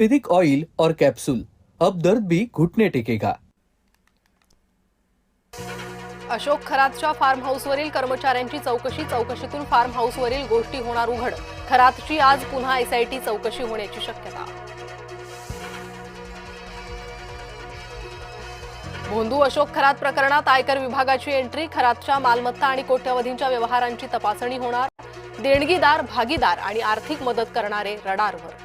आयुर्वेदिक oil और capsule, अब दर्द भी घुटने टेकेगा। अशोक खरातच्या फार्म हाऊसवरील कर्मचाऱ्यांची चौकशीतून फार्म हाऊसवरील गोष्टी होणार उघड। खरातची आज पुन्हा एसआयटी चौकशी होण्याची शक्यता। भोंदू अशोक खरात प्रकरणात आयकर विभागाची एंट्री। खरातच्या मालमत्ता आणि कोट्यवधींच्या व्यवहारांची तपासणी होणार। देणगीदार, भागीदार आणि आर्थिक मदत करणारे रडारवर।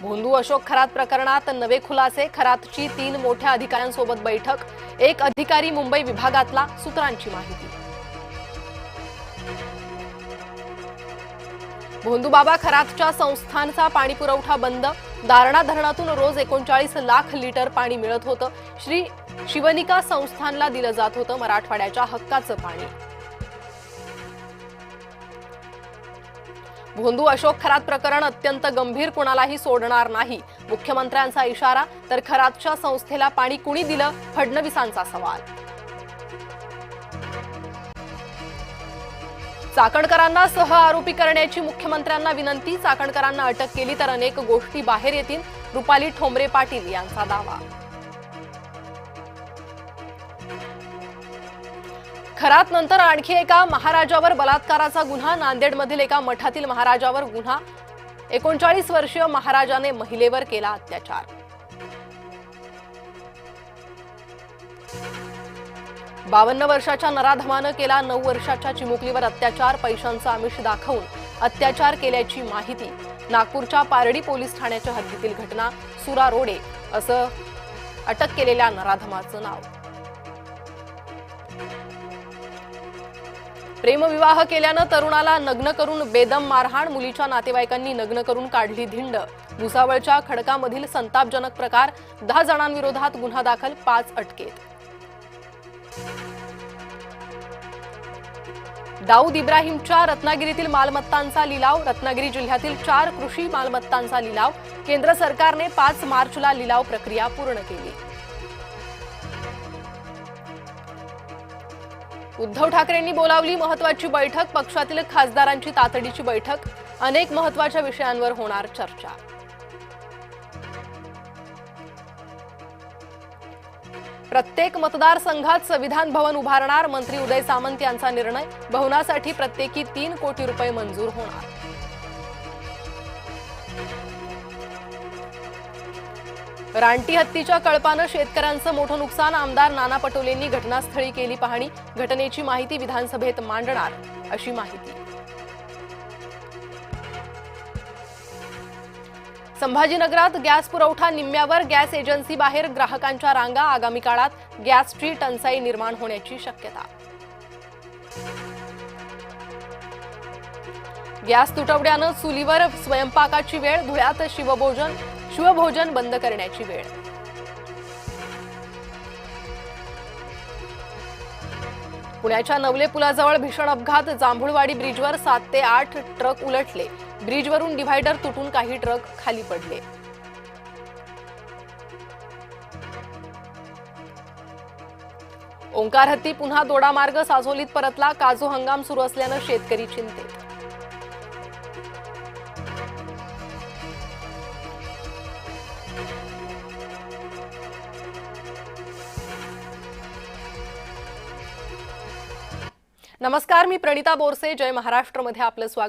भोंदू अशोक खरात प्रकरणात नवे खुलासे। खरातची 3 मोठ्या अधिकाऱ्यांसोबत बैठक। एक अधिकारी मुंबई विभागातला, सूत्रांची माहिती। भोंदूबाबा खरातच्या संस्थांचा पाणी पुरवठा बंद। दारणा धरणातून रोज 39 लाख लिटर पाणी मिळत होतं। श्री शिवनिका संस्थानला दिलं जात होतं मराठवाड्याच्या हक्काचं पाणी। भोंदू अशोक खरात प्रकरण अत्यंत गंभीर, कुणालाही सोडणार नाही, मुख्यमंत्र्यांचा इशारा। तर खरातच्या संस्थेला पाणी कुणी दिलं, फडणवीसांचा सवाल। चाकणकरांना सह आरोपी करण्याची मुख्यमंत्र्यांना विनंती। चाकणकरांना अटक केली तर अनेक गोष्टी बाहेर येतील, रुपाली ठोंबरे पाटील यांचा दावा। खरात नंतर आणखी एका महाराजावर बलात्काराचा गुन्हा। नांदेडमधील एका मठातील महाराजावर गुन्हा। 39 वर्षीय महाराजाने महिलेवर केला अत्याचार। बावन्न वर्षाच्या नराधमानं केला 9 वर्षाच्या चिमुकलीवर अत्याचार। पैशांचं आमिष दाखवून अत्याचार केल्याची माहिती। नागपूरच्या पारडी पोलीस ठाण्याच्या हद्दीतील घटना। सुरा रोडे असं अटक केलेल्या नराधमाचं नाव। प्रेमविवाह केल्यानं तरुणाला नग्न करून बेदम मारहाण। मुलीच्या नातेवाईकांनी नग्न करून काढली धिंड। भुसावळच्या खडकामधील संतापजनक प्रकार। 10 जणांविरोधात गुन्हा दाखल, 5 अटकेत। दाऊद इब्राहिमच्या रत्नागिरीतील मालमत्तांचा लिलाव। रत्नागिरी जिल्ह्यातील 4 कृषी मालमत्तांचा लिलाव। केंद्र सरकारने 5 मार्चला लिलाव प्रक्रिया पूर्ण केली। उद्धव ठाकरेंनी बोलावली महत्त्वाची बैठक। पक्षातील खासदारांची तातडीची बैठक। अनेक महत्त्वाच्या विषयांवर होणार चर्चा। प्रत्येक मतदारसंघात संविधान भवन उभारणार। मंत्री उदय सामंत यांचा निर्णय। भवनासाठी प्रत्येकी 3 कोटी रुपये मंजूर होणार। रानटी हत्तीच्या कळपानं शेतकऱ्यांचं मोठं नुकसान। आमदार नाना पटोलेंनी घटनास्थळी केली पाहणी। घटनेची माहिती विधानसभेत मांडणार, अशी माहिती। संभाजीनगरात गॅस पुरवठा निम्म्यावर। गॅस एजन्सी बाहेर ग्राहकांच्या रांगा। आगामी काळात गॅसची टंचाई निर्माण होण्याची शक्यता। गॅस तुटवड्यानं चुलीवर स्वयंपाकाची वेळ। धुळ्यात शिवभोजन बंद करण्याची वेळ। पुण्याच्या नवले पुलाजवळ भीषण अपघात। जांभुळवाडी ब्रिजवर 7 ते 8 ट्रक उलटले। ब्रिजवरून डिव्हायडर तुटून काही ट्रक खाली पडले। ओंकार हत्ती पुन्हा दोडामार्ग। सासोलीत परतला। काजू हंगाम सुरू असल्यानं शेतकरी चिंतेत। नमस्कार, मी प्रणिता बोरसे। जय महाराष्ट्र मध्ये आपलं स्वागत।